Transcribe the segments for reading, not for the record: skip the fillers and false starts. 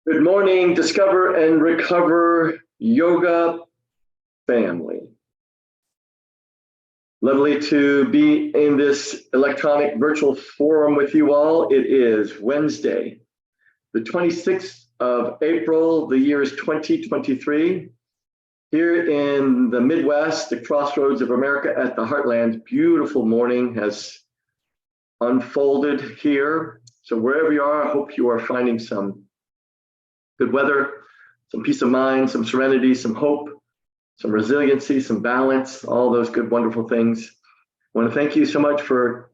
Good morning, Discover and Recover Yoga family. Lovely to be in this electronic virtual forum with you all. It is Wednesday, the 26th of April. The year is 2023. Here in the Midwest, the crossroads of America at the Heartland, beautiful morning has unfolded here. So wherever you are, I hope you are finding some good weather, some peace of mind, some serenity, some hope, some resiliency, some balance, all those good, wonderful things. I want to thank you so much for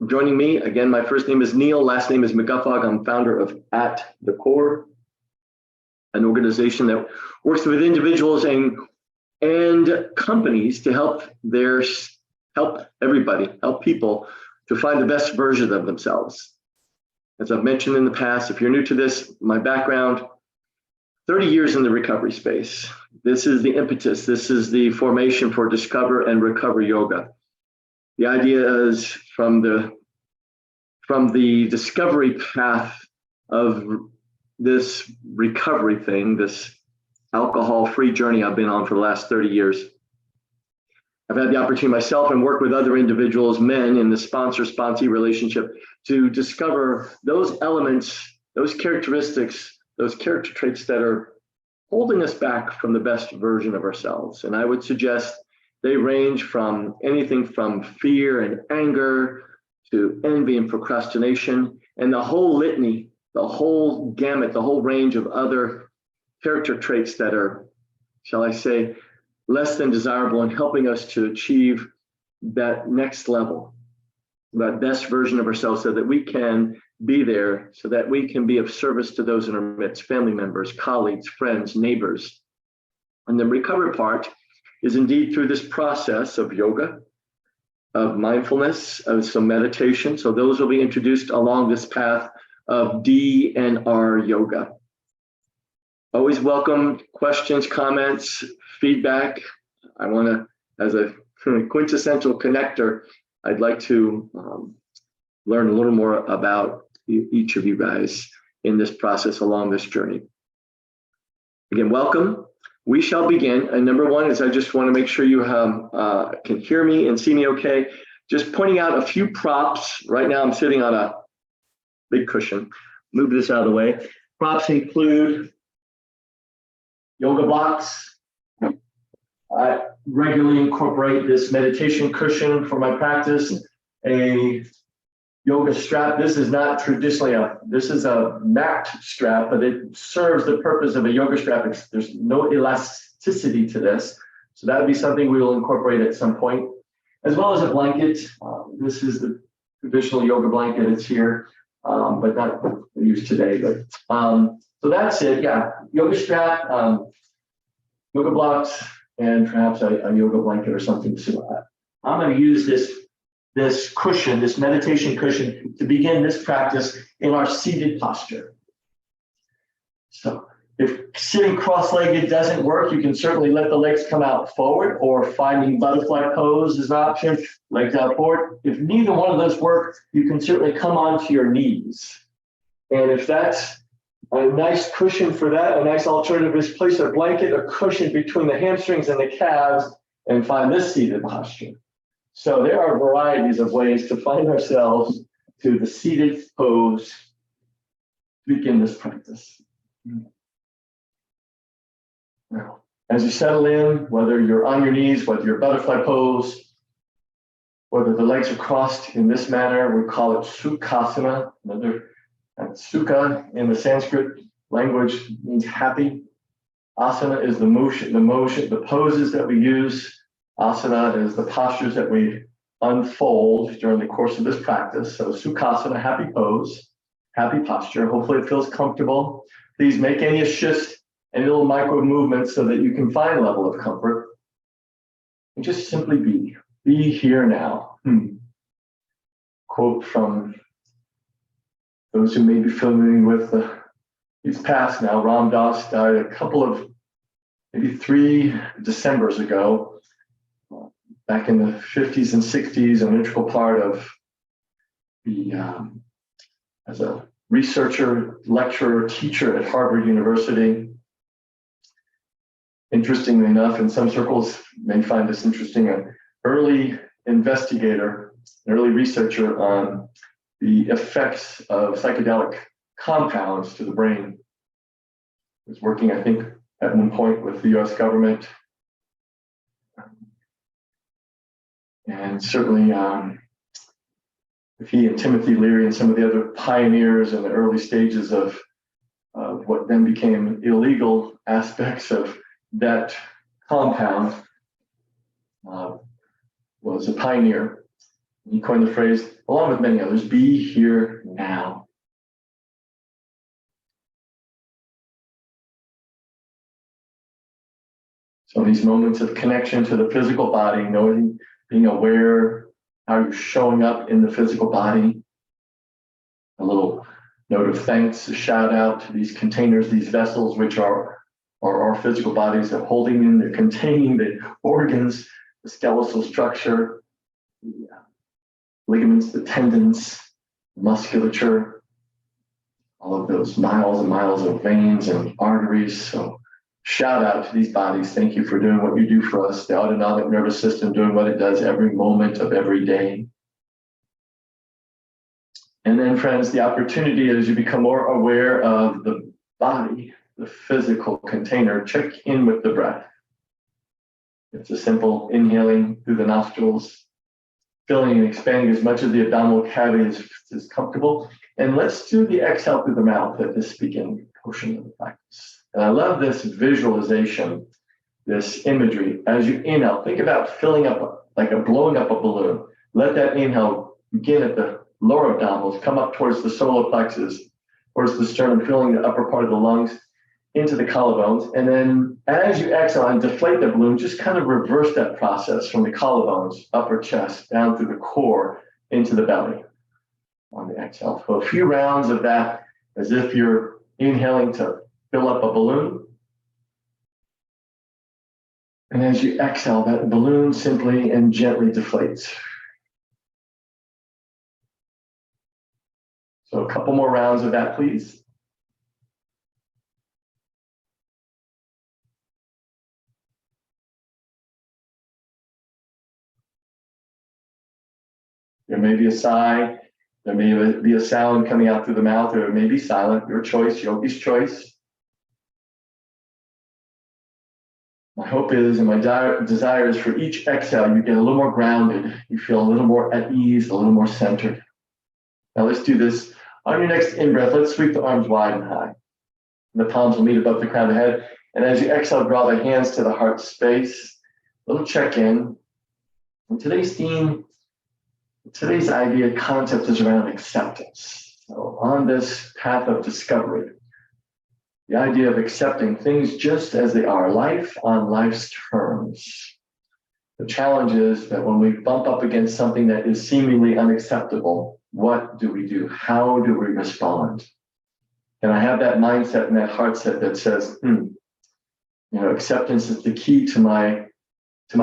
joining me. Again, my first name is Neil, last name is McGuffog. I'm founder of At the Core, an organization that works with individuals and companies to help people to find the best version of themselves. As I've mentioned in the past, if you're new to this, my background, 30 years in the recovery space. This is the impetus. This is the formation for Discover and Recover Yoga. The idea is from the discovery path of this recovery thing, this alcohol-free journey I've been on for the last 30 years. I've had the opportunity myself and work with other individuals, men in the sponsor-sponsee relationship, to discover those elements, those characteristics, those character traits that are holding us back from the best version of ourselves. And I would suggest they range from anything from fear and anger to envy and procrastination, and the whole litany, the whole gamut, the whole range of other character traits that are, shall I say, less than desirable in helping us to achieve that next level, that best version of ourselves, so that we can be there, so that we can be of service to those in our midst, family members, colleagues, friends, neighbors. And the recovery part is indeed through this process of yoga, of mindfulness, of some meditation. So those will be introduced along this path of DNR yoga. Always welcome questions, comments, feedback. I want to, as a quintessential connector, I'd like to learn a little more about each of you guys in this process along this journey. Again, welcome. We shall begin. And number one is I just want to make sure you can hear me and see me okay. Just pointing out a few props. Right now I'm sitting on a big cushion. Move this out of the way. Props include yoga blocks. I regularly incorporate this meditation cushion for my practice, a yoga strap. This is not traditionally this is a mat strap, but it serves the purpose of a yoga strap. There's no elasticity to this. So that would be something we will incorporate at some point, as well as a blanket. This is the traditional yoga blanket. It's here, but not used today. But so that's it. Yeah, yoga strap, yoga blocks, and perhaps a yoga blanket or something similar. I'm going to use this cushion, this meditation cushion, to begin this practice in our seated posture. So if sitting cross-legged doesn't work, you can certainly let the legs come out forward, or finding butterfly pose is an option, legs out forward. If neither one of those work, you can certainly come onto your knees. And if that's a nice cushion for that, a nice alternative is place a blanket or cushion between the hamstrings and the calves and find this seated posture. So there are varieties of ways to find ourselves to the seated pose to begin this practice. Now, as you settle in, whether you're on your knees, whether you're butterfly pose, whether the legs are crossed in this manner, we call it Sukhasana. Sukha in the Sanskrit language means happy. Asana is the poses that we use. Asana is the postures that we unfold during the course of this practice. So Sukhasana, happy pose, happy posture. Hopefully it feels comfortable. Please make any shifts, any little micro movements so that you can find a level of comfort. And just simply be here now. Quote from those who may be familiar with he's passed now. Ram Dass died a couple of, maybe 3 Decembers ago, back in the 50s and 60s, an integral part of the, as a researcher, lecturer, teacher at Harvard University. Interestingly enough, in some circles, you may find this interesting, an early investigator, an early researcher on the effects of psychedelic compounds to the brain. Was working, I think, at one point with the US government. And certainly he and Timothy Leary and some of the other pioneers in the early stages of what then became illegal aspects of that compound was a pioneer. He coined the phrase, along with many others, be here now. So these moments of connection to the physical body, knowing, being aware how you're showing up in the physical body. A little note of thanks, a shout out to these containers, these vessels, which are our physical bodies. They're holding in, they're containing the organs, the skeletal structure, the ligaments, the tendons, musculature, all of those miles and miles of veins and arteries. So shout out to these bodies. Thank you for doing what you do for us. The autonomic nervous system doing what it does every moment of every day. And then, friends, the opportunity as you become more aware of the body, the physical container, check in with the breath. It's a simple inhaling through the nostrils, filling and expanding as much of the abdominal cavity as comfortable. And let's do the exhale through the mouth at this beginning portion of the practice. And I love this visualization, this imagery. As you inhale, think about filling up, like blowing up a balloon. Let that inhale begin at the lower abdominals, come up towards the solar plexus, towards the sternum, filling the upper part of the lungs into the collarbones. And then as you exhale and deflate the balloon, just kind of reverse that process from the collarbones, upper chest, down through the core, into the belly on the exhale. So a few rounds of that as if you're inhaling to fill up a balloon. And as you exhale, that balloon simply and gently deflates. So a couple more rounds of that, please. There may be a sigh, there may be a sound coming out through the mouth, or it may be silent, your choice, yogi's choice. My hope is, and my desire is for each exhale, you get a little more grounded, you feel a little more at ease, a little more centered. Now let's do this. On your next in-breath, let's sweep the arms wide and high. The palms will meet above the crown of the head. And as you exhale, draw the hands to the heart space. A little check-in. And today's theme, today's idea, concept is around acceptance. So on this path of discovery, the idea of accepting things just as they are, life on life's terms. The challenge is that when we bump up against something that is seemingly unacceptable, what do we do? How do we respond? And I have that mindset and that heart set that says, acceptance is the key to my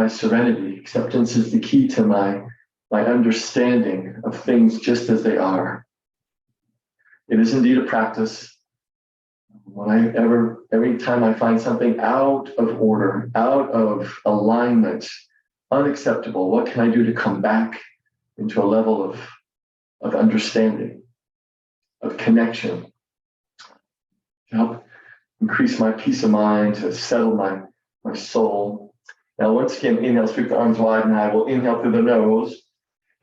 serenity. Acceptance is the key to my understanding of things just as they are. It is indeed a practice. Every time I find something out of order, out of alignment, unacceptable, what can I do to come back into a level of understanding, of connection, to help increase my peace of mind, to settle my soul. Now, once again, inhale, sweep the arms wide, and I will inhale through the nose.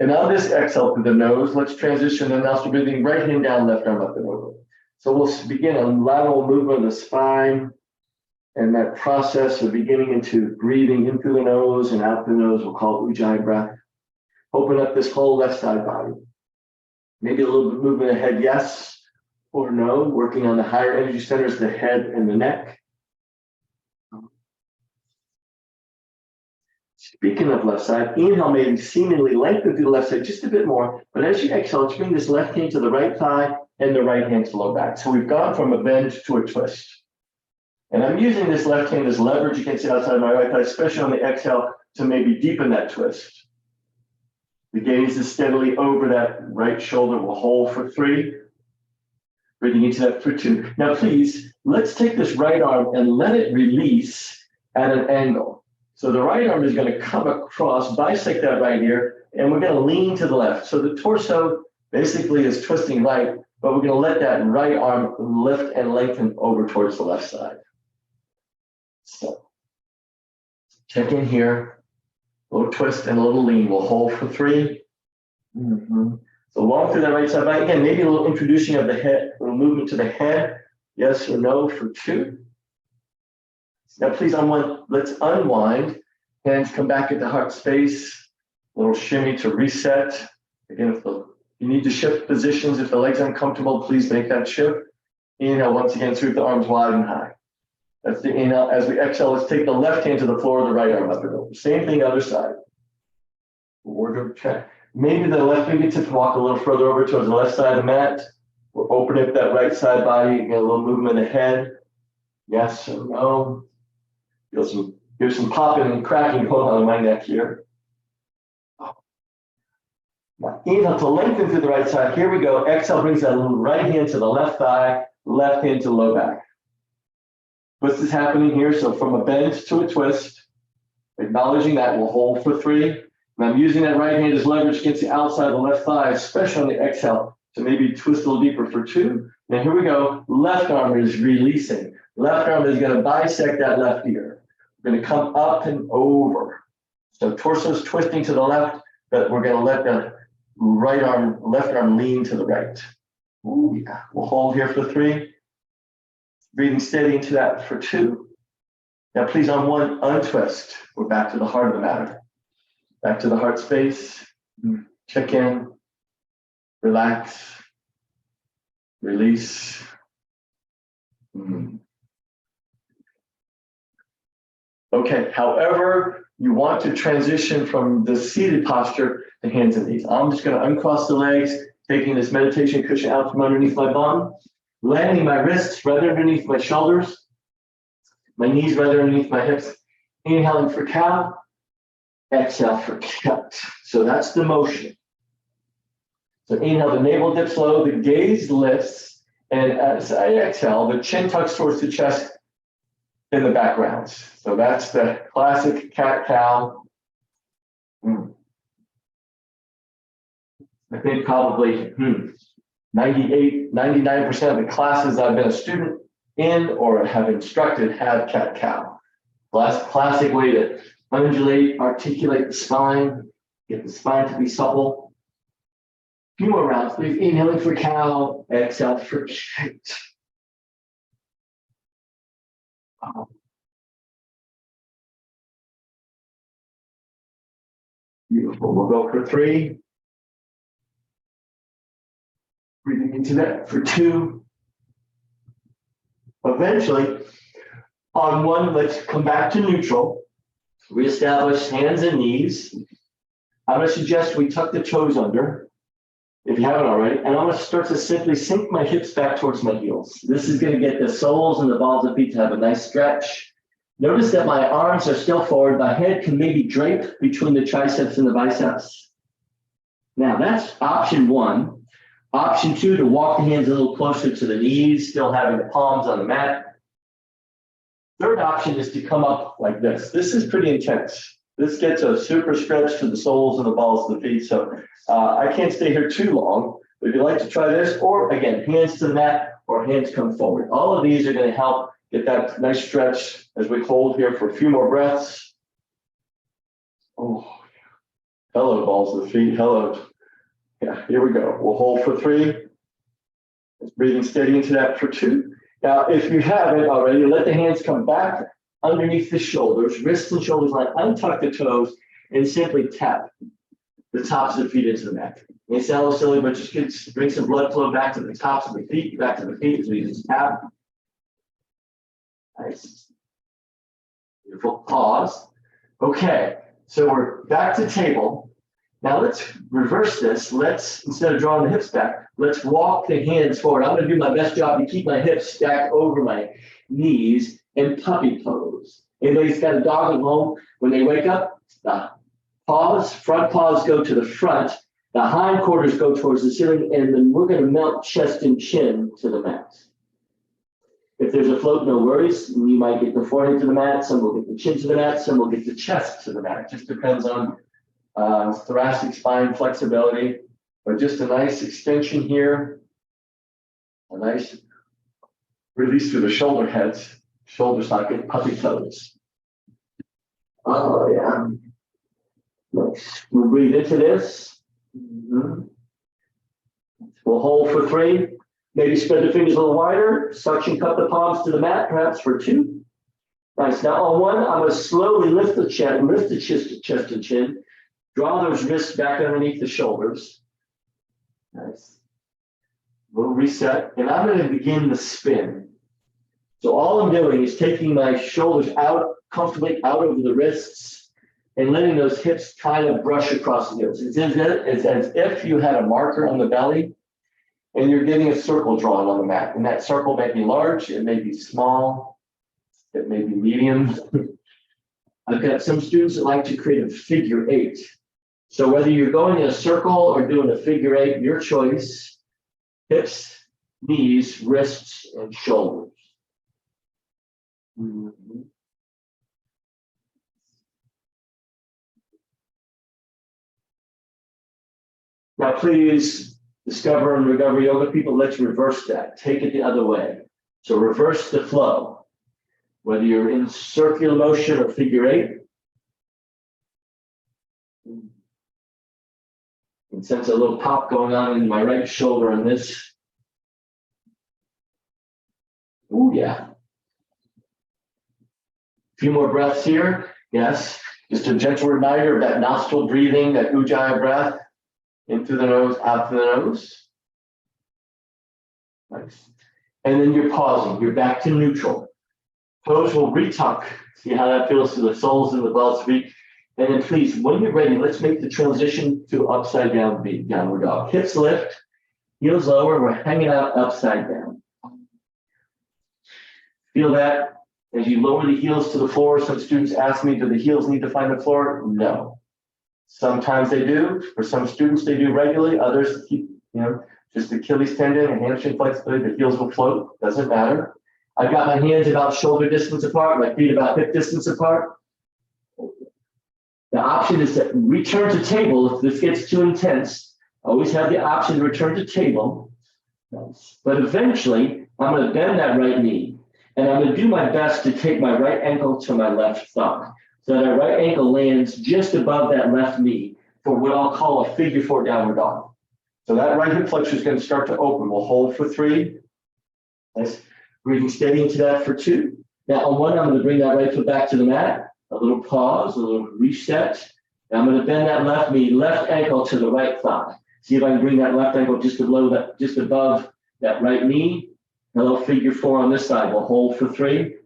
And on this exhale through the nose, let's transition the nostril breathing, right hand down, left arm up and over. So we'll begin a lateral movement of the spine, and that process of beginning into breathing in through the nose and out through the nose, we'll call it Ujjayi breath. Open up this whole left side body. Maybe a little bit movement ahead, yes or no, working on the higher energy centers, the head and the neck. Speaking of left side, inhale maybe seemingly lengthen through the left side just a bit more, but as you exhale, let's bring this left hand to the right thigh and the right hand to low back. So we've gone from a bend to a twist. And I'm using this left hand as leverage against the outside of my right thigh, especially on the exhale, to maybe deepen that twist. The gaze is steadily over that right shoulder. We'll hold for 3, Breathing into that for 2. Now, please, let's take this right arm and let it release at an angle. So the right arm is going to come across, bisect that right here, and we're going to lean to the left. So the torso basically is twisting right, but we're going to let that right arm lift and lengthen over towards the left side. So check in here, a little twist and a little lean. We'll hold for 3. So long through that right side body. Again, maybe a little introducing of the head, a little movement to the head. Yes or no for 2. Now, please, let's unwind. Hands come back at the heart space. A little shimmy to reset. Again, if you need to shift positions, if the leg's uncomfortable, please make that shift. Inhale once again, sweep the arms wide and high. That's the inhale. As we exhale, let's take the left hand to the floor, the right arm up and over. Same thing, other side. Forward check. Maybe the left fingertips walk a little further over towards the left side of the mat. We're opening up that right side body. Again, a little movement of the head. Yes or no. Here's some popping and cracking going on in my neck here. Now, inhale to lengthen through the right side. Here we go. Exhale brings that right hand to the left thigh, left hand to low back. Twist is happening here. So from a bend to a twist, acknowledging that, we'll hold for 3. And I'm using that right hand as leverage against the outside of the left thigh, especially on the exhale, to maybe twist a little deeper for 2. Now here we go. Left arm is releasing. Left arm is going to bisect that left ear. We're going to come up and over. So torso's twisting to the left, but we're going to let the left arm lean to the right. Ooh, yeah. We'll hold here for 3. Breathing steady into that for 2. Now please, on 1, untwist. We're back to the heart of the matter. Back to the heart space. Check in. Relax. Release. Okay, however you want to transition from the seated posture to hands and knees. I'm just going to uncross the legs, taking this meditation cushion out from underneath my bum, landing my wrists right underneath my shoulders, my knees right underneath my hips, inhaling for cow, exhale for cat. So that's the motion. So inhale, the navel dips low, the gaze lifts, and as I exhale, the chin tucks towards the chest in the background. So that's the classic cat-cow. I think probably 98, 99% of the classes I've been a student in or have instructed have cat-cow. Classic way to undulate, articulate the spine, get the spine to be supple. A few more rounds, please. Inhaling for cow, exhale for cat. Beautiful. We'll go for 3. Breathing into that for 2. Eventually, on 1, let's come back to neutral. Reestablish hands and knees. I'm going to suggest we tuck the toes under, if you haven't already, and I'm going to start to simply sink my hips back towards my heels. This is going to get the soles and the balls of feet to have a nice stretch. Notice that my arms are still forward. My head can maybe drape between the triceps and the biceps. Now, that's option 1. Option 2, to walk the hands a little closer to the knees, still having the palms on the mat. Third option is to come up like this. This is pretty intense. This gets a super stretch to the soles and the balls of the feet. So I can't stay here too long. But if you'd like to try this, or again, hands to the mat or hands come forward. All of these are going to help get that nice stretch as we hold here for a few more breaths. Oh, hello, balls of the feet. Hello. Yeah, here we go. We'll hold for 3. Just breathing steady into that for 2. Now, if you haven't already, let the hands come back underneath the shoulders, wrists and shoulders line, untuck the toes, and simply tap the tops of the feet into the mat. It may sound a little silly, but just bring some blood flow back to the tops of the feet, back to the feet as we just tap. Nice. Beautiful. Pause. Okay, so we're back to table. Now let's reverse this. Let's, instead of drawing the hips back, let's walk the hands forward. I'm going to do my best job to keep my hips stacked over my knees and puppy pose. Anybody's got a dog at home, when they wake up, pause, front paws go to the front, The hindquarters go towards the ceiling, and then we're going to melt chest and chin to the mat. If there's a float, no worries. You might get the forehead to the mat, some will get the chin to the mat, some will get the chest to the mat. It just depends on thoracic spine flexibility, but just a nice extension here, a nice release through the shoulder heads, shoulder socket, puppy toes. Oh, yeah. Nice. We'll breathe into this. Mm-hmm. We'll hold for 3. Maybe spread the fingers a little wider. Suction cup the palms to the mat, perhaps for 2. Nice. Now on 1, I'm going to slowly lift the chest and chin. Draw those wrists back underneath the shoulders. Nice. We'll reset, and I'm going to begin the spin. So all I'm doing is taking my shoulders out, comfortably out over the wrists, and letting those hips kind of brush across the heels. It's as if you had a marker on the belly, and you're getting a circle drawn on the mat. And that circle may be large, it may be small, it may be medium. I've got some students that like to create a figure 8. So whether you're going in a circle or doing a figure 8, your choice. Hips, knees, wrists, and shoulders. Mm-hmm. Now, please, Discover and Recover Yoga people, let's reverse that. Take it the other way. So reverse the flow. Whether you're in circular motion or figure 8. And sense a little pop going on in my right shoulder on this. Oh, yeah. A few more breaths here. Yes. Just a gentle reminder of that nostril breathing, that Ujjayi breath. In through the nose, out through the nose. Nice. And then you're pausing. You're back to neutral. Toes will retuck. See how that feels to the soles and the balls of feet. And then please, when you're ready, let's make the transition to upside down V, downward dog. Hips lift, heels lower, we're hanging out upside down. Feel that as you lower the heels to the floor. Some students ask me, do the heels need to find the floor? No. Sometimes they do. For some students, they do regularly. Others keep, just Achilles tendon and hamstring flexibility, the heels will float. Doesn't matter. I've got my hands about shoulder distance apart, my feet about hip distance apart. The option is to return to table. If this gets too intense, always have the option to return to table. But eventually, I'm going to bend that right knee, and I'm going to do my best to take my right ankle to my left thigh. So that right ankle lands just above that left knee for what I'll call a figure 4 downward dog. So that right hip flexor is going to start to open. We'll hold for 3. Nice. Breathing steady into that for 2. Now on 1, I'm going to bring that right foot back to the mat. A little pause, a little reset. And I'm going to bend that left knee, left ankle to the right thigh. See if I can bring that left ankle just above that right knee. A little figure 4 on this side. We'll hold for 3.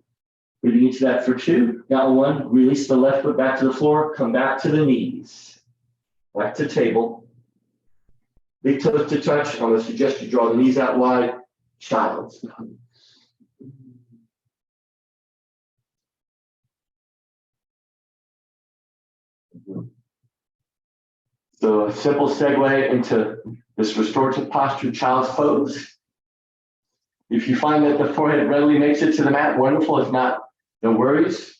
Breathing into that for 2. Now on 1, release the left foot back to the floor. Come back to the knees. Back to table. Big toes to touch. I'm going to suggest you draw the knees out wide. Child's. So a simple segue into this restorative posture, child's pose. If you find that the forehead readily makes it to the mat, wonderful. If not, no worries.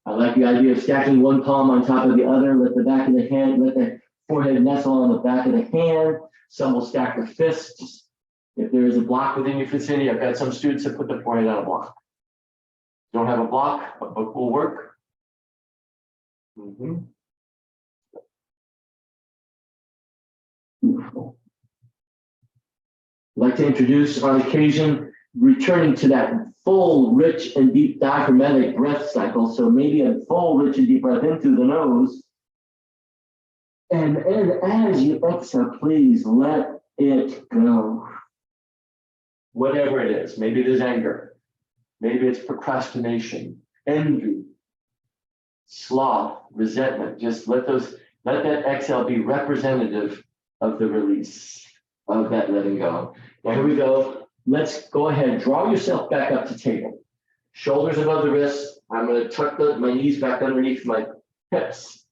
I like the idea of stacking one palm on top of the other. Let the back of the hand, let the forehead nestle on the back of the hand. Some will stack their fists. If there is a block within your vicinity, I've got some students that put the forehead on a block. Don't have a block, a book will work. Beautiful. I'd like to introduce, on occasion, returning to that full, rich, and deep diaphragmatic breath cycle. So maybe a full, rich, and deep breath in through the nose. And as you exhale, please let it go. Whatever it is. Maybe it is anger. Maybe it's procrastination, envy, sloth, resentment. Just let that exhale be representative of the release of that letting go. Now here we go. Let's go ahead. Draw yourself back up to table. Shoulders above the wrists. I'm going to tuck my knees back underneath my hips.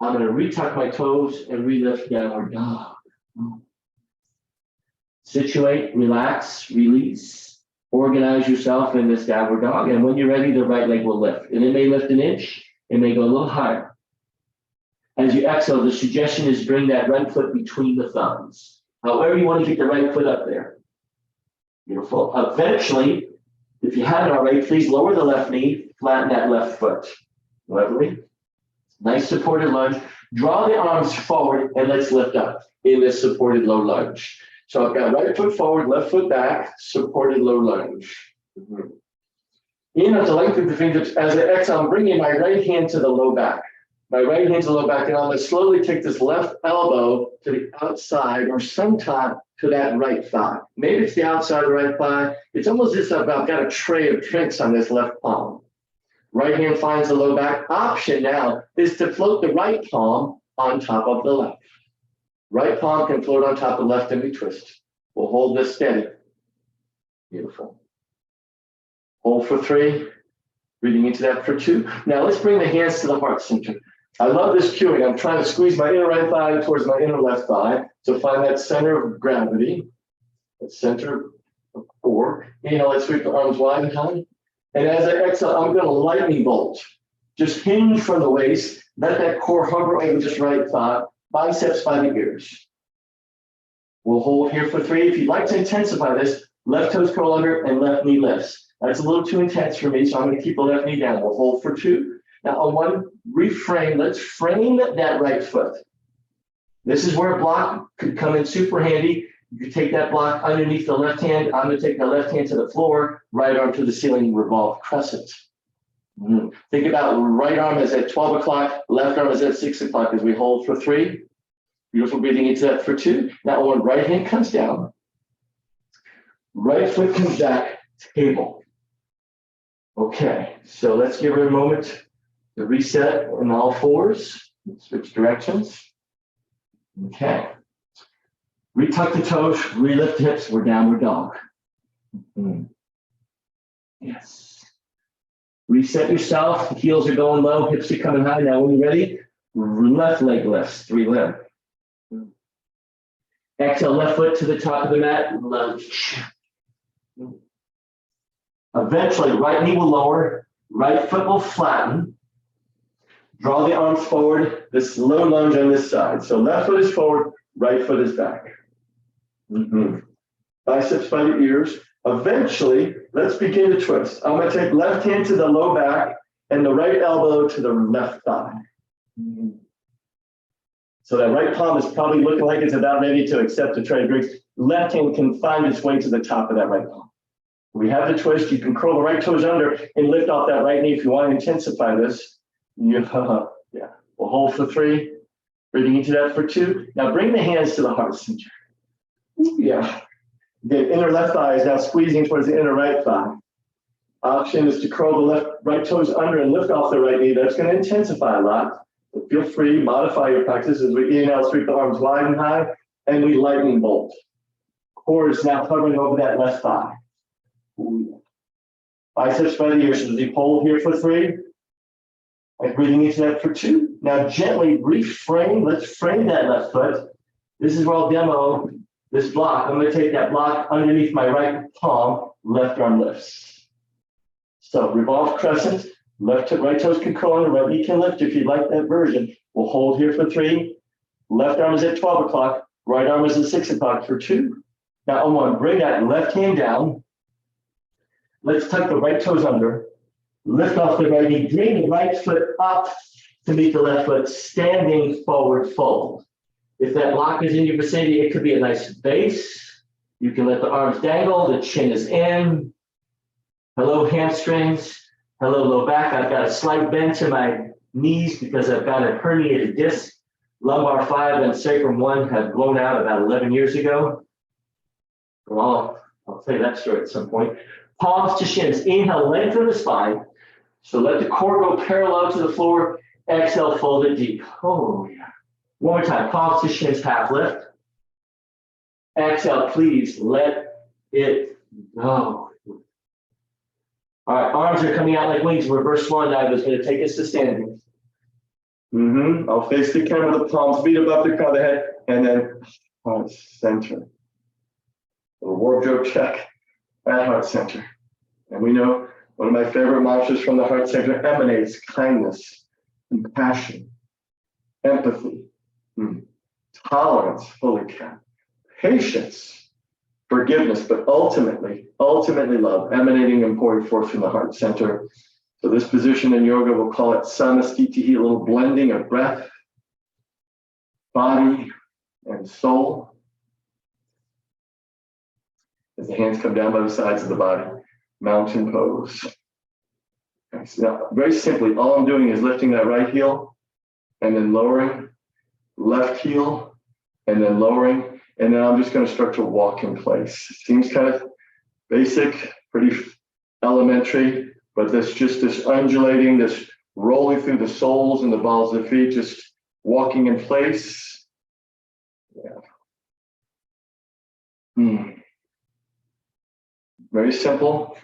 I'm gonna retuck my toes and relift downward dog. Situate, relax, release, organize yourself in this downward dog. And when you're ready, the right leg will lift. And it may lift an inch, it may go a little higher. As you exhale, the suggestion is bring that right foot between the thumbs. However you want to get the right foot up there. Beautiful. Eventually, if you haven't already, please lower the left knee, flatten that left foot. Lovely. Nice supported lunge. Draw the arms forward and let's lift up in this supported low lunge. So I've got right foot forward, left foot back, supported low lunge. Inhale to lengthen the fingertips. As I exhale, I'm bringing my right hand to the low back. My right hand to the low back, and I'm going to slowly take this left elbow to the outside or sometime to that right thigh. Maybe it's the outside of the right thigh. It's almost as if I've got a tray of drinks on this left palm. Right hand finds the low back. Option now is to float the right palm on top of the left. Right palm can float on top of left and we twist. We'll hold this steady. Beautiful. Hold for 3. Breathing into that for 2. Now let's bring the hands to the heart center. I love this cueing. I'm trying to squeeze my inner right thigh towards my inner left thigh to find that center of gravity, that center of core. Inhale, let's sweep the arms wide and high. And as I exhale, I'm going to lightning bolt. Just hinge from the waist. Let that core hover over this right thigh. Biceps by the ears. We'll hold here for 3. If you'd like to intensify this, left toes curl under and left knee lifts. That's a little too intense for me, so I'm going to keep the left knee down. We'll hold for 2. Now on 1, reframe. Let's frame that right foot. This is where a block could come in super handy. You could take that block underneath the left hand. I'm going to take the left hand to the floor, right arm to the ceiling, revolve crescent. Think about right arm is at 12 o'clock, left arm is at 6 o'clock as we hold for 3. Beautiful, breathing into that for 2. Now when right hand comes down, right foot comes back, table. Okay, so let's give her a moment to reset on all 4s, switch directions. Okay. Retuck the toes, relift the hips, we're downward dog. Yes. Reset yourself, the heels are going low, hips are coming high. Now when you're ready, left leg lifts, 3 limb. Exhale, left foot to the top of the mat, lunge. Eventually, right knee will lower, right foot will flatten. Draw the arms forward, this low lunge on this side. So left foot is forward, right foot is back. Biceps by the ears. Eventually, let's begin to twist. I'm going to take left hand to the low back and the right elbow to the left thigh. So that right palm is probably looking like it's about ready to accept a tray of drinks. Left hand can find its way to the top of that right palm. We have the twist. You can curl the right toes under and lift off that right knee if you want to intensify this. Yeah. We'll hold for 3. Breathing into that for 2. Now bring the hands to the heart center. Yeah. The inner left thigh is now squeezing towards the inner right thigh. Option is to curl the right toes under and lift off the right knee. That's going to intensify a lot. But feel free, modify your practice as we inhale, sweep the arms wide and high, and we lightning bolt. Core is now hovering over that left thigh. Biceps by the ears as we hold here for 3. And breathing into that for 2. Now gently reframe. Let's frame that left foot. This is where I'll demo this block. I'm going to take that block underneath my right palm, left arm lifts. So revolve crescent, left to right toes can curl under, right knee can lift if you'd like that version. We'll hold here for 3. Left arm is at 12 o'clock, right arm is at 6 o'clock for 2. Now I'm going to bring that left hand down. Let's tuck the right toes under, lift off the right knee, bring the right foot up to meet the left foot, standing forward fold. If that block is in your vicinity, it could be a nice base. You can let the arms dangle, the chin is in. Hello, hamstrings. Hello, low back. I've got a slight bend to my knees because I've got a herniated disc. Lumbar 5 and sacrum 1 have blown out about 11 years ago. Well, I'll tell you that story at some point. Palms to shins. Inhale, lengthen the spine. So let the core go parallel to the floor. Exhale, fold it deep. Oh, yeah. One more time. Palms to shins, half lift. Exhale, please let it go. All right, arms are coming out like wings. Reverse swan dive is going to take us to standing. I'll face the camera, the palms meet above the crown of the head, and then heart center. A wardrobe check at heart center. And we know one of my favorite mantras from the heart center emanates kindness, compassion, empathy, tolerance, holy cow, patience, forgiveness, but ultimately love, emanating and pouring forth from the heart center. So this position in yoga, we'll call it samastitihi, a little blending of breath, body, and soul. As the hands come down by the sides of the body, mountain pose. Okay, so now, very simply, all I'm doing is lifting that right heel and then lowering, left heel, and then lowering, and then I'm just going to start to walk in place. Seems kind of basic, pretty elementary, but this undulating, this rolling through the soles and the balls of the feet, just walking in place. Yeah. Very simple.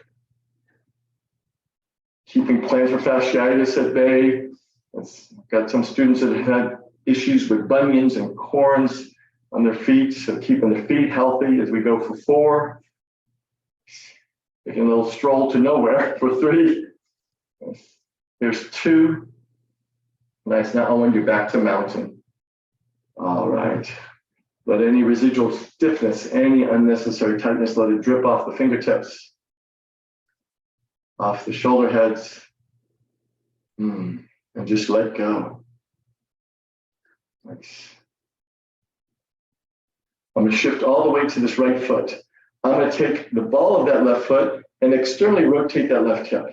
Keeping plantar fasciitis at bay. Got some students that have had issues with bunions and corns on their feet, so keeping the feet healthy as we go for 4. Taking a little stroll to nowhere for 3. There's 2. Nice. Now I want you back to mountain. All right. Let any residual stiffness, any unnecessary tightness, let it drip off the fingertips, off the shoulder heads, and just let go. Nice. I'm going to shift all the way to this right foot. I'm going to take the ball of that left foot and externally rotate that left hip.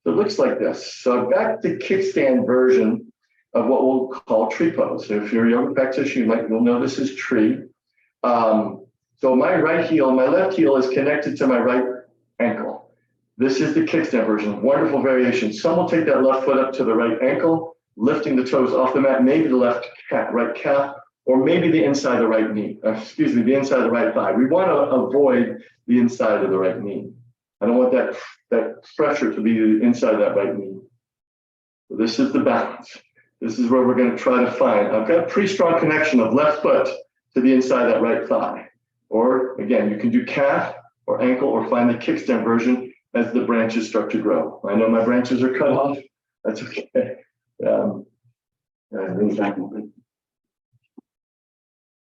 So it looks like this. So back to kickstand version of what we'll call tree pose. So if you're a yoga practitioner, you'll know this is tree. So my right heel, my left heel is connected to my right ankle. This is the kickstand version, wonderful variation. Some will take that left foot up to the right ankle, lifting the toes off the mat, maybe the right calf, or maybe the inside of the right knee, the inside of the right thigh. We want to avoid the inside of the right knee. I don't want that pressure to be the inside of that right knee. So this is the balance. This is where we're going to try to find. I've got a pretty strong connection of left foot to the inside of that right thigh. Or again, you can do calf or ankle or find the kickstand version as the branches start to grow. I know my branches are cut off. That's okay.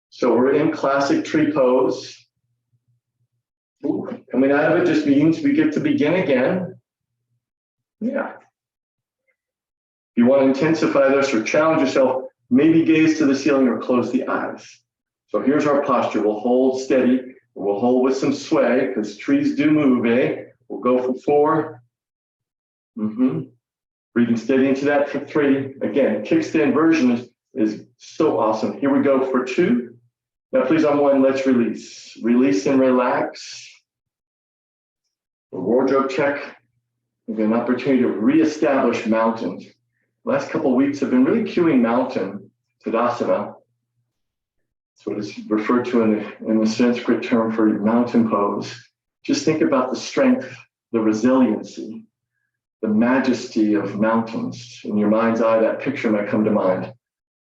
So we're in classic tree pose. Ooh, coming out of it just means we get to begin again. Yeah. If you want to intensify this or challenge yourself, maybe gaze to the ceiling or close the eyes. So here's our posture. We'll hold steady. We'll hold with some sway because trees do move, eh? We'll go for 4. Breathing steady into that for 3. Again, kickstand version is so awesome. Here we go for 2. Now, please, on 1, let's release. Release and relax. A wardrobe check. We get an opportunity to reestablish mountains. The last couple of weeks have been really cueing mountain, Tadasana. That's what is referred to in the Sanskrit term for mountain pose. Just think about the strength, the resiliency, the majesty of mountains. In your mind's eye, that picture might come to mind.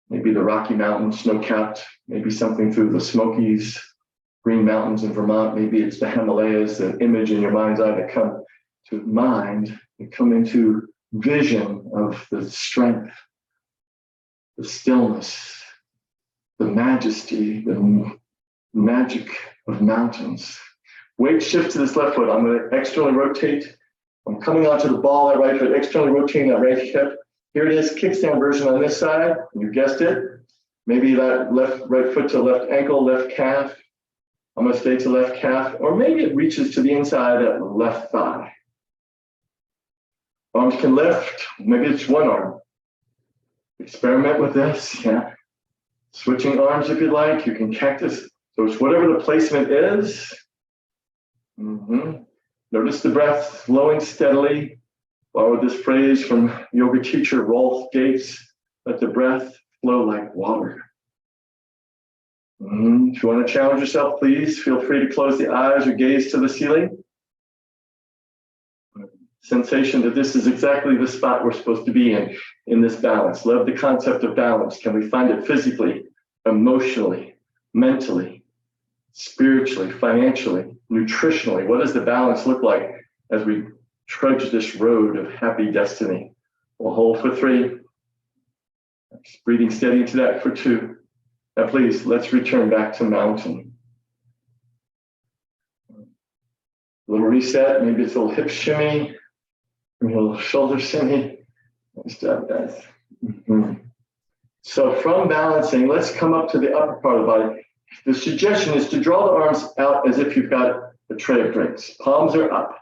Maybe the Rocky Mountains, snow-capped, maybe something through the Smokies, Green Mountains in Vermont, maybe it's the Himalayas, the image in your mind's eye that come to mind, and come into vision of the strength, the stillness, the majesty, the magic of mountains. Weight shift to this left foot. I'm going to externally rotate. I'm coming onto the ball, that right foot, externally rotating that right hip. Here it is, kickstand version on this side. You guessed it. Maybe that right foot to left ankle, left calf. I'm going to stay to left calf, or maybe it reaches to the inside of that left thigh. Arms can lift. Maybe it's one arm. Experiment with this. Yeah. Switching arms if you like. You can cactus. So it's whatever the placement is. Notice the breath flowing steadily. Borrow this phrase from yoga teacher Rolf Gates. Let the breath flow like water. If you want to challenge yourself, please feel free to close the eyes or gaze to the ceiling. sensation that this is exactly the spot we're supposed to be in this balance. Love the concept of balance. Can we find it physically, emotionally, mentally, spiritually, financially, nutritionally? What does the balance look like as we trudge this road of happy destiny? We'll hold for 3. Just breathing steady into that for 2. Now, please, let's return back to mountain. A little reset. Maybe it's a little hip shimmy, a little shoulder shimmy. Nice job, guys. So from balancing, let's come up to the upper part of the body. The suggestion is to draw the arms out as if you've got a tray of drinks. Palms are up.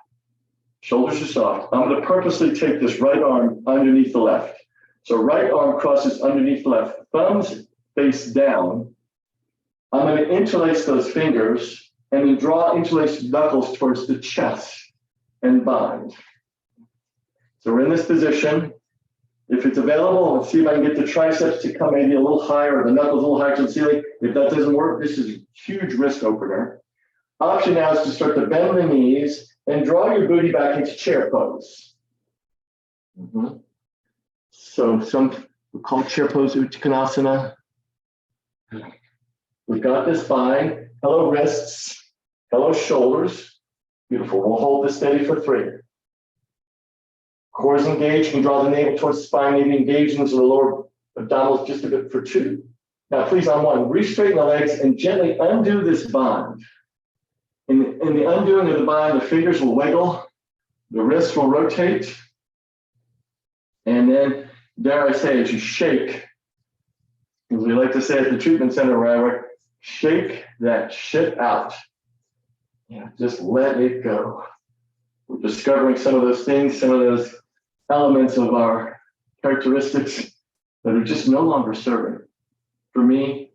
Shoulders are soft. I'm going to purposely take this right arm underneath the left. So right arm crosses underneath the left. Thumbs face down. I'm going to interlace those fingers and then draw interlaced knuckles towards the chest and bind. So we're in this position. If it's available, let's see if I can get the triceps to come maybe a little higher, or the knuckles a little higher to the ceiling. If that doesn't work, this is a huge wrist opener. Option now is to start to bend the knees and draw your booty back into chair pose. So some we call chair pose Uttanasana. We've got this bind. Hello wrists. Hello shoulders. Beautiful. We'll hold this steady for 3. Core is engaged. You can draw the navel towards the spine, maybe engage into the lower abdominals just a bit for 2. Now, please, on 1, re-straighten the legs and gently undo this bind. In the undoing of the bind, the fingers will wiggle, the wrists will rotate, and then, dare I say, as you shake, as we like to say at the treatment center where I work, shake that shit out. Yeah, just let it go. We're discovering some of those things, some of those elements of our characteristics that are just no longer serving. For me,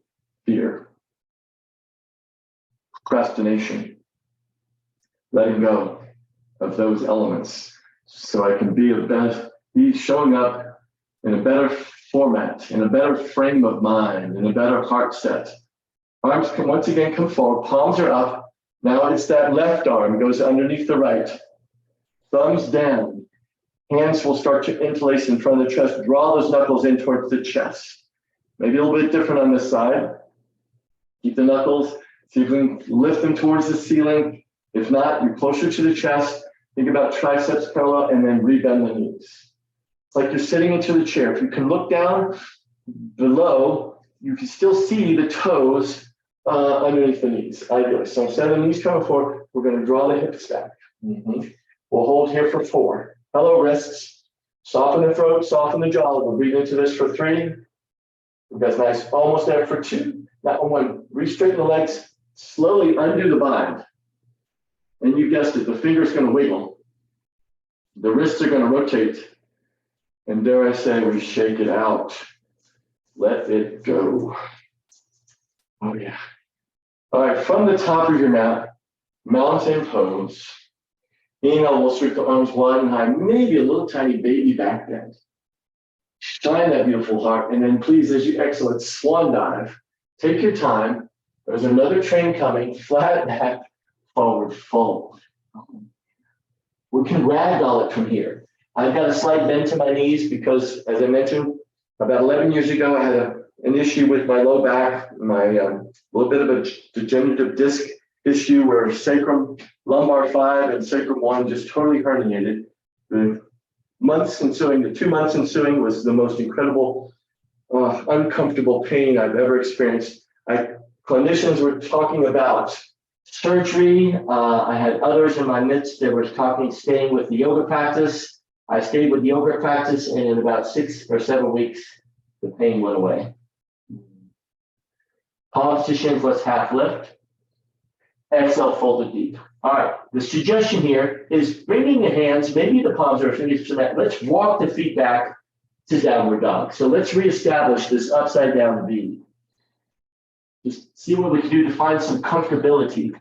fear, procrastination, letting go of those elements so I can be showing up in a better format, in a better frame of mind, in a better heart set. Arms can once again come forward, palms are up. Now it's that left arm goes underneath the right. Thumbs down. Hands will start to interlace in front of the chest. Draw those knuckles in towards the chest. Maybe a little bit different on this side. Keep the knuckles. See if we can lift them towards the ceiling. If not, you're closer to the chest. Think about triceps parallel and then rebend the knees. It's like you're sitting into the chair. If you can look down below, you can still see the toes underneath the knees, ideally. So instead of the knees coming forward, we're going to draw the hips back. We'll hold here for 4. Hello, wrists. Soften the throat, soften the jaw. We'll breathe into this for 3. That's nice. Almost there for 2. Now, 1. Re-straighten the legs. Slowly undo the bind. And you guessed it, the finger's going to wiggle. The wrists are going to rotate. And dare I say, we shake it out. Let it go. Oh, yeah. All right, from the top of your mat, mountain pose. Inhale, we'll sweep the arms wide and high, maybe a little tiny baby back bend. Shine that beautiful heart, and then please, as you exhale, it's swan dive. Take your time. There's another train coming, flat back, forward fold. We can ragdoll it from here. I've got a slight bend to my knees because, as I mentioned, about 11 years ago, I had an issue with my low back, a little bit of a degenerative disc issue where sacrum, lumbar 5 and sacrum 1 just totally herniated. The 2 months ensuing was the most incredible, uncomfortable pain I've ever experienced. Clinicians were talking about surgery. I had others in my midst that were staying with the yoga practice. I stayed with the yoga practice, and in about 6 or 7 weeks, the pain went away. Palms to shins, let's half lift. Exhale, fold it deep. All right, the suggestion here is bringing the hands, maybe the palms are finished to that. Let's walk the feet back to downward dog. So let's reestablish this upside down V. Just see what we can do to find some comfortability,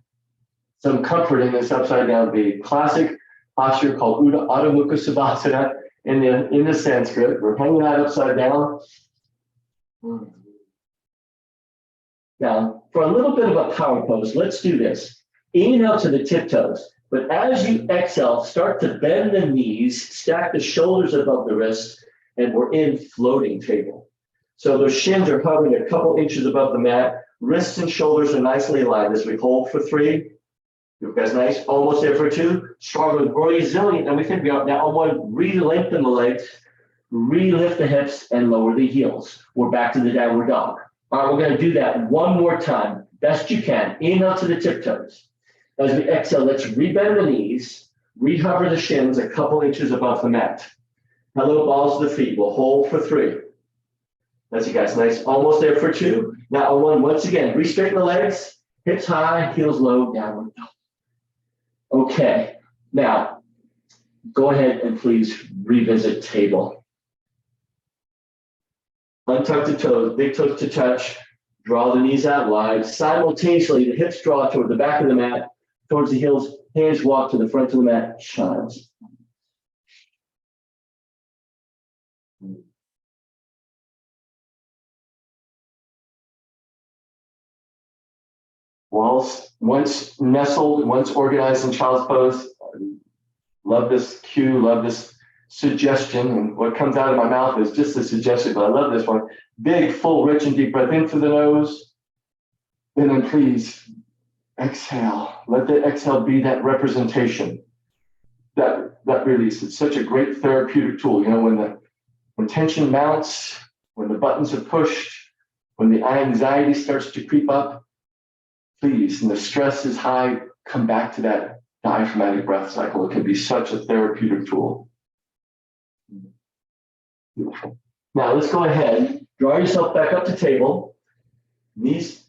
some comfort in this upside down V. Classic posture called Adho Mukha Savasana in the Sanskrit. We're hanging out upside down. Now, for a little bit of a power pose, let's do this. Inhale to the tiptoes. But as you exhale, start to bend the knees, stack the shoulders above the wrists, and we're in floating table. So those shins are hovering a couple inches above the mat. Wrists and shoulders are nicely aligned as we hold for 3. You guys nice, almost there for 2. Strong with resilient, and we can be up now on 1. Re-lengthen the legs, re-lift the hips, and lower the heels. We're back to the downward dog. All right, we're going to do that one more time, best you can. Inhale to the tiptoes. As we exhale, let's rebend the knees, re-hover the shins a couple inches above the mat. Hello, balls to the feet. We'll hold for 3. That's you guys, nice. Almost there for 2. Now on 1, once again, re-straighten the legs, hips high, heels low, downward dog. Okay, now go ahead and please revisit table. Untuck the toes, big toes to touch. Draw the knees out wide. Simultaneously, the hips draw toward the back of the mat, towards the heels. Hands walk to the front of the mat. Chimes. Once nestled, once organized in child's pose. Love this cue, love this suggestion. And what comes out of my mouth is just a suggestion, but I love this one. Big, full, rich, and deep breath in through the nose. And then please exhale. Let the exhale be that representation, that release. It's such a great therapeutic tool. You know, when tension mounts, when the buttons are pushed, when the anxiety starts to creep up, please, and the stress is high, come back to that diaphragmatic breath cycle. It can be such a therapeutic tool. Beautiful. Now let's go ahead, draw yourself back up to table. Knees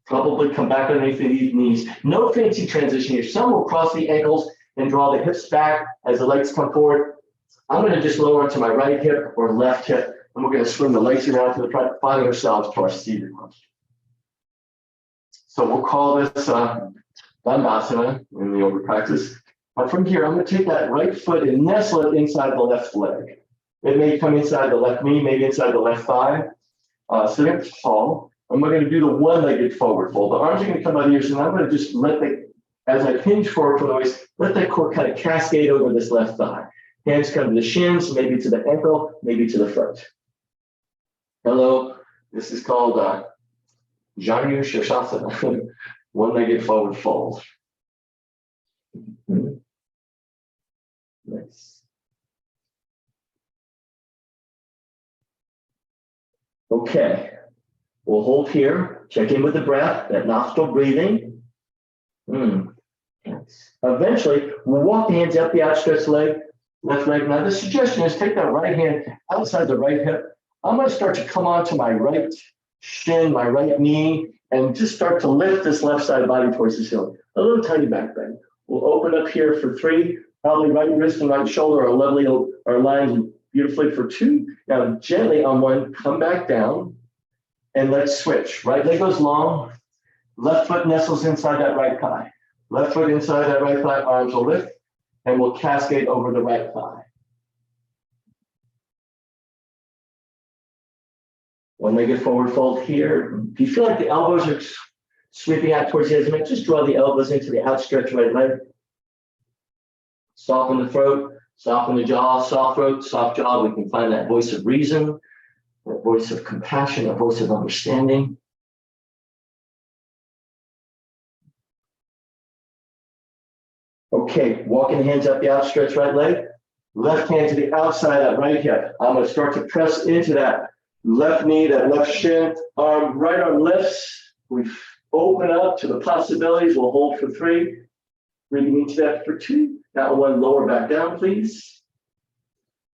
probably come back underneath the knees. No fancy transition here. Some will cross the ankles and draw the hips back as the legs come forward. I'm going to just lower onto my right hip or left hip, and we're going to swing the legs around to the front, finding ourselves to our seated posture. So we'll call this Dandasana in the yoga practice. But from here, I'm going to take that right foot and nestle it inside the left leg. It may come inside the left knee, maybe inside the left thigh. Sit up tall. And we're going to do the one-legged forward fold. The arms are going to come out of here, so I'm going to just let as I hinge forward from the waist, let that core kind of cascade over this left thigh. Hands come to the shins, maybe to the ankle, maybe to the foot. Hello, this is called Janu Shirshasana, one-legged forward fold. Nice. Okay, we'll hold here, check in with the breath, that nostril breathing. Eventually, we'll walk the hands up the outstretched leg, left leg. Now, the suggestion is take that right hand outside the right hip. I'm going to start to come onto my right shin, my right knee, and just start to lift this left side body towards the ceiling. A little tiny back bend. We'll open up here for 3. Probably right wrist and right shoulder are aligned beautifully for 2. Now, gently on 1, come back down, and let's switch. Right leg goes long. Left foot nestles inside that right thigh. Left foot inside that right thigh, arms will lift, and we'll cascade over the right thigh. One-legged forward fold here. If you feel like the elbows are sweeping out towards the azimuth, just draw the elbows into the outstretched right leg. Soften the throat, soften the jaw, soft throat, soft jaw. We can find that voice of reason, that voice of compassion, that voice of understanding. Okay, walking the hands up the outstretched right leg. Left hand to the outside that right hip. I'm going to start to press into that left knee, that left shin. Right arm lifts. We open up to the possibilities. We'll hold for 3. Breathing into that for 2. Now 1, lower back down, please.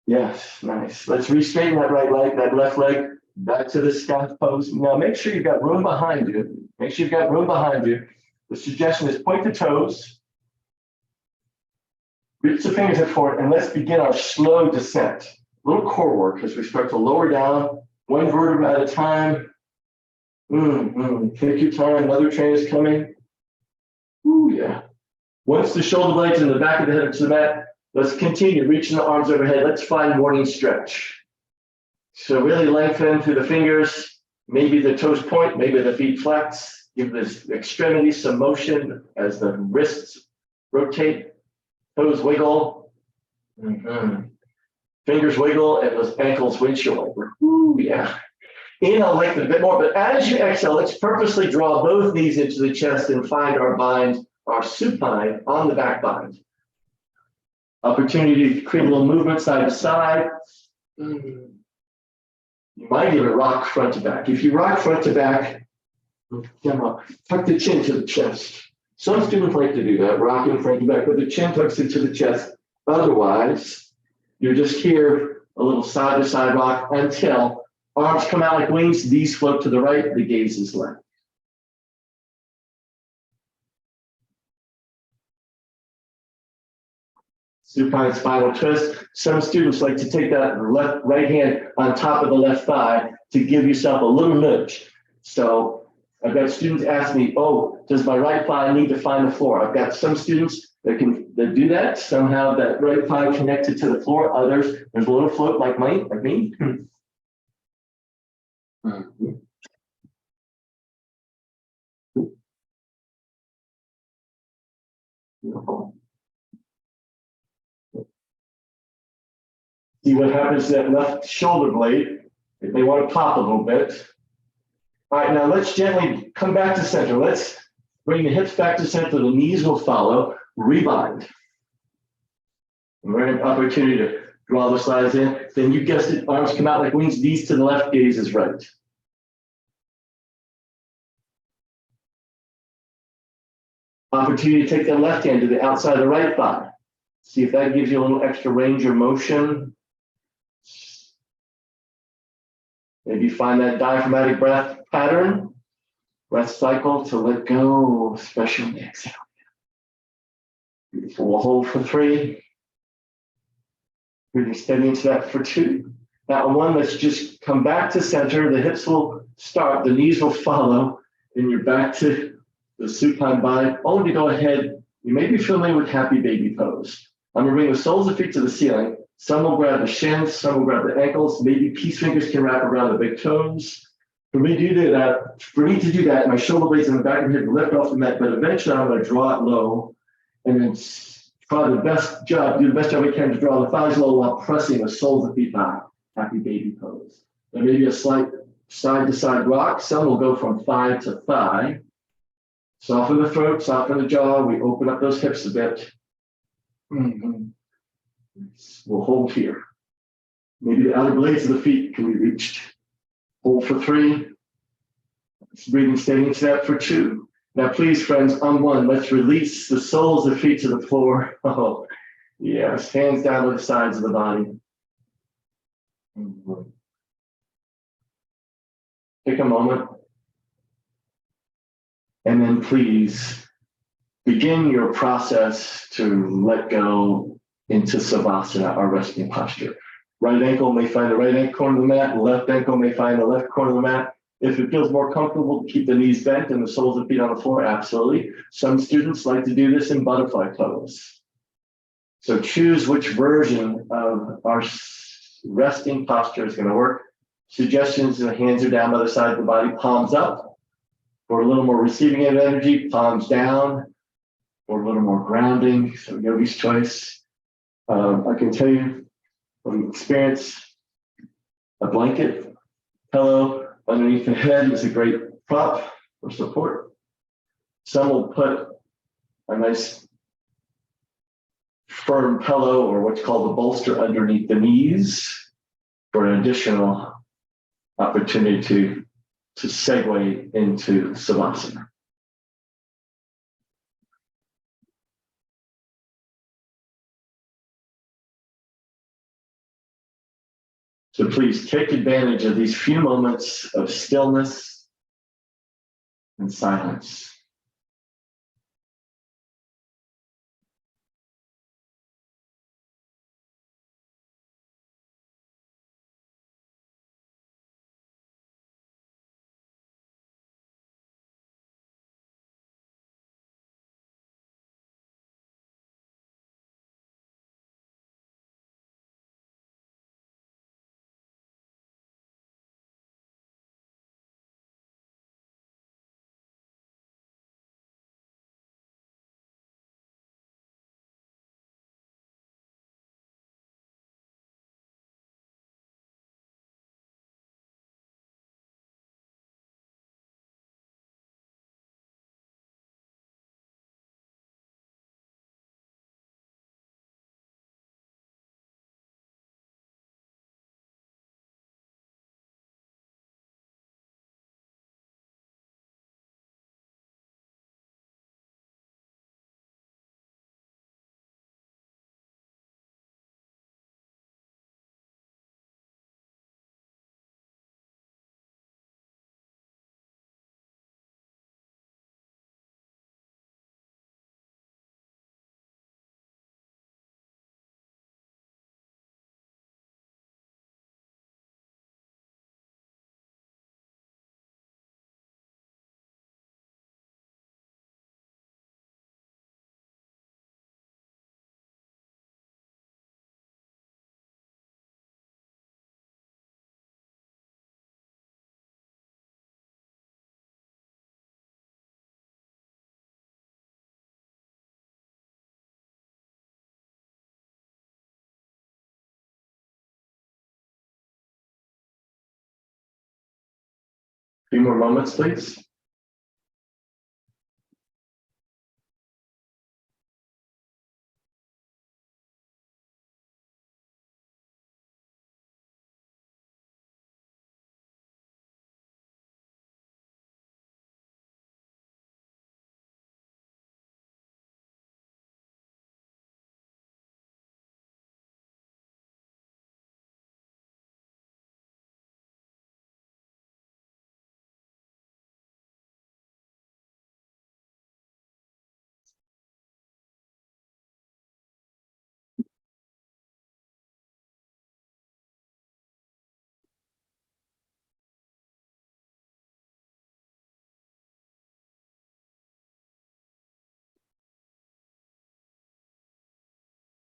Yes, nice. Let's re-straighten that right leg, that left leg, back to the scout pose. Now make sure you've got room behind you. Make sure you've got room behind you. The suggestion is point the toes. Reach the fingertips forward, and let's begin our slow descent. A little core work as we start to lower down, 1 vertebra at a time. Take your time, another train is coming. Ooh, yeah. Once the shoulder blades and the back of the head are to the mat, let's continue reaching the arms overhead. Let's find morning stretch. So really lengthen through the fingers, maybe the toes point, maybe the feet flex. Give the extremities some motion as the wrists rotate, toes wiggle. Mhm. Fingers wiggle and those ankles windshield wiper. Ooh, yeah. Inhale, lengthen a bit more, but as you exhale, let's purposely draw both knees into the chest and find our bind, our supine on the back bind. Opportunity to create a little movement side to side. You might even rock front to back. If you rock front to back, tuck the chin to the chest. Some students like to do that, rocking front to back, but the chin tucks into the chest. Otherwise, you're just here, a little side to side rock until arms come out like wings, knees float to the right, the gaze is left. Supine spinal twist. Some students like to take that right hand on top of the left thigh to give yourself a little nudge. So I've got students ask me, oh, does my right thigh need to find the floor? I've got some students that do that. Somehow that right thigh connected to the floor. Others, there's a little float like me. Beautiful. See what happens to that left shoulder blade. It may want to pop a little bit. All right, now let's gently come back to center. Let's bring the hips back to center. The knees will follow. Rebind. We're going to have an opportunity to draw the slides in. Then you guessed it, arms come out like wings, knees to the left, gaze is right. Opportunity to take the left hand to the outside of the right thigh. See if that gives you a little extra range or motion. Maybe find that diaphragmatic breath pattern, breath cycle to let go, especially exhale. Beautiful. We'll hold for 3. Breathing steady into that for 2. Now, on 1, let's just come back to center. The hips will start, the knees will follow, and you're back to the supine bind. Only to go ahead, you may be familiar with happy baby pose. I'm going to bring the soles of the feet to the ceiling. Some will grab the shins, some will grab the ankles. Maybe peace fingers can wrap around the big toes. For me to do that, my shoulder blades in the back of the head lift off the mat, but eventually I'm going to draw it low and then do the best job we can to draw the thighs low while pressing the soles of the feet back. Happy baby pose. There may be a slight side to side rock. Some will go from thigh to thigh. Soften the throat, soften the jaw. We open up those hips a bit. We'll hold here. Maybe the outer blades of the feet can be reached. Hold for 3. Breathing steady into that for 2. Now, please, friends, on 1, let's release the soles of the feet to the floor. Oh, yes, hands down to the sides of the body. Take a moment. And then please begin your process to let go into Savasana, our resting posture. Right ankle may find the right ankle corner of the mat, left ankle may find the left corner of the mat. If it feels more comfortable to keep the knees bent and the soles of the feet on the floor, absolutely. Some students like to do this in butterfly pose. So choose which version of our resting posture is going to work. Suggestions: the hands are down by the side of the body, palms up. For a little more receiving of energy, palms down. For a little more grounding, so yogi's choice. I can tell you from experience, a blanket, pillow underneath the head is a great prop for support. Some will put a nice firm pillow or what's called a bolster underneath the knees for an additional opportunity to segue into Savasana. So please take advantage of these few moments of stillness and silence. Few more moments, please.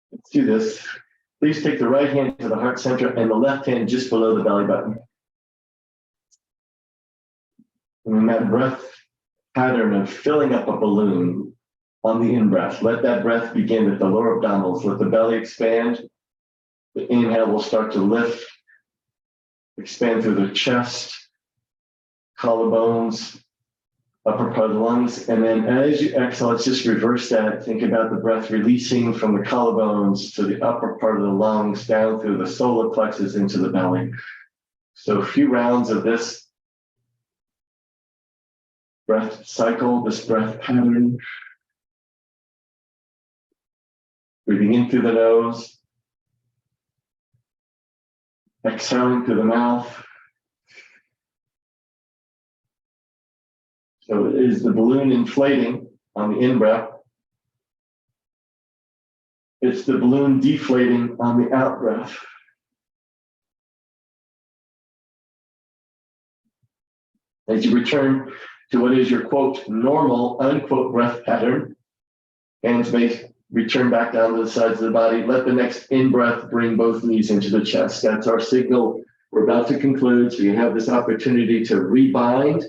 Let's do this. Please take the right hand to the heart center and the left hand just below the belly button. And in that breath pattern of filling up a balloon on the in-breath, let that breath begin at the lower abdominals. Let the belly expand. The inhale will start to lift, expand through the chest, collarbones, upper part of the lungs. And then as you exhale, let's just reverse that. Think about the breath releasing from the collarbones to the upper part of the lungs, down through the solar plexus into the belly. So a few rounds of this breath cycle, this breath pattern. Breathing in through the nose, exhaling through the mouth. So it is the balloon inflating on the in-breath. It's the balloon deflating on the out-breath. As you return to what is your quote, normal, unquote, breath pattern, hands may return back down to the sides of the body. Let the next in-breath bring both knees into the chest. That's our signal. We're about to conclude, so you have this opportunity to rebind.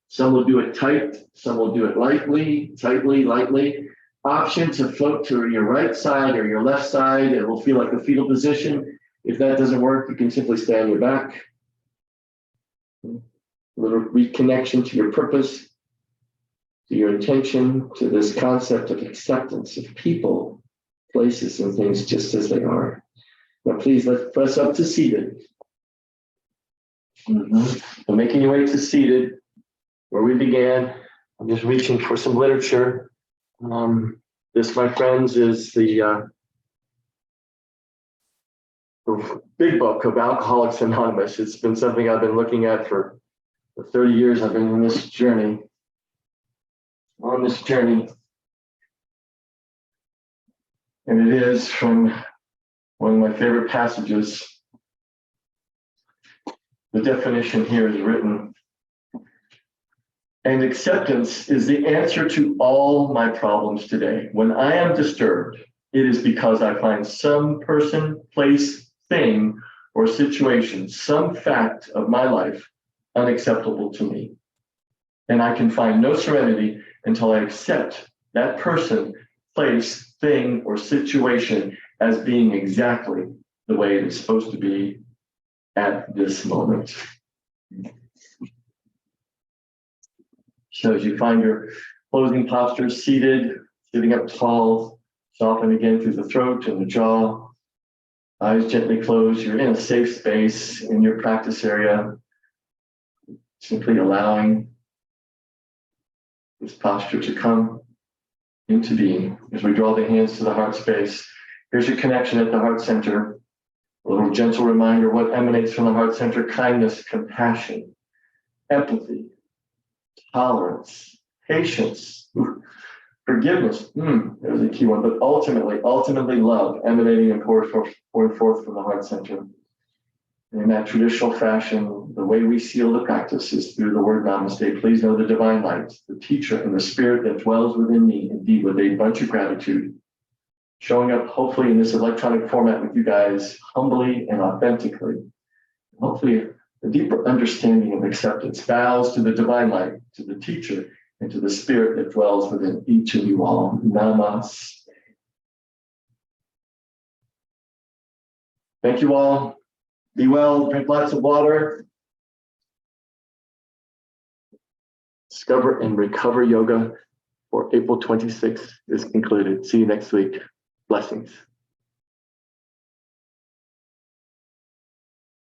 Some will do it tight, some will do it lightly, tightly, lightly. Option to float to your right side or your left side. It will feel like a fetal position. If that doesn't work, you can simply stay on your back. A little reconnection to your purpose, to your intention, to this concept of acceptance of people, places, and things just as they are. Now, please let's press up to seated. So making your way to seated, where we began. I'm just reaching for some literature. This, my friends, is the big book of Alcoholics Anonymous. It's been something I've been looking at for the 30 years I've been in this journey, on this journey. And it is from one of my favorite passages. The definition here is written, and acceptance is the answer to all my problems today. When I am disturbed, it is because I find some person, place, thing, or situation, some fact of my life unacceptable to me. And I can find no serenity until I accept that person, place, thing, or situation as being exactly the way it is supposed to be at this moment. So as you find your closing posture, seated, sitting up tall, soften again through the throat and the jaw, eyes gently closed. You're in a safe space in your practice area, simply allowing this posture to come into being. As we draw the hands to the heart space, here's your connection at the heart center. A little gentle reminder what emanates from the heart center: kindness, compassion, empathy, tolerance, patience, forgiveness. There's a key one, but ultimately love emanating and poured forth from the heart center. In that traditional fashion, the way we seal the practice is through the word namaste. Please know the divine light, the teacher, and the spirit that dwells within me, indeed with a bunch of gratitude, showing up hopefully in this electronic format with you guys, humbly and authentically. Hopefully a deeper understanding of acceptance, bows to the divine light, to the teacher, and to the spirit that dwells within each of you all. Namaste. Thank you all. Be well, drink lots of water. Discover and Recover Yoga for April 26th is concluded. See you next week. Blessings.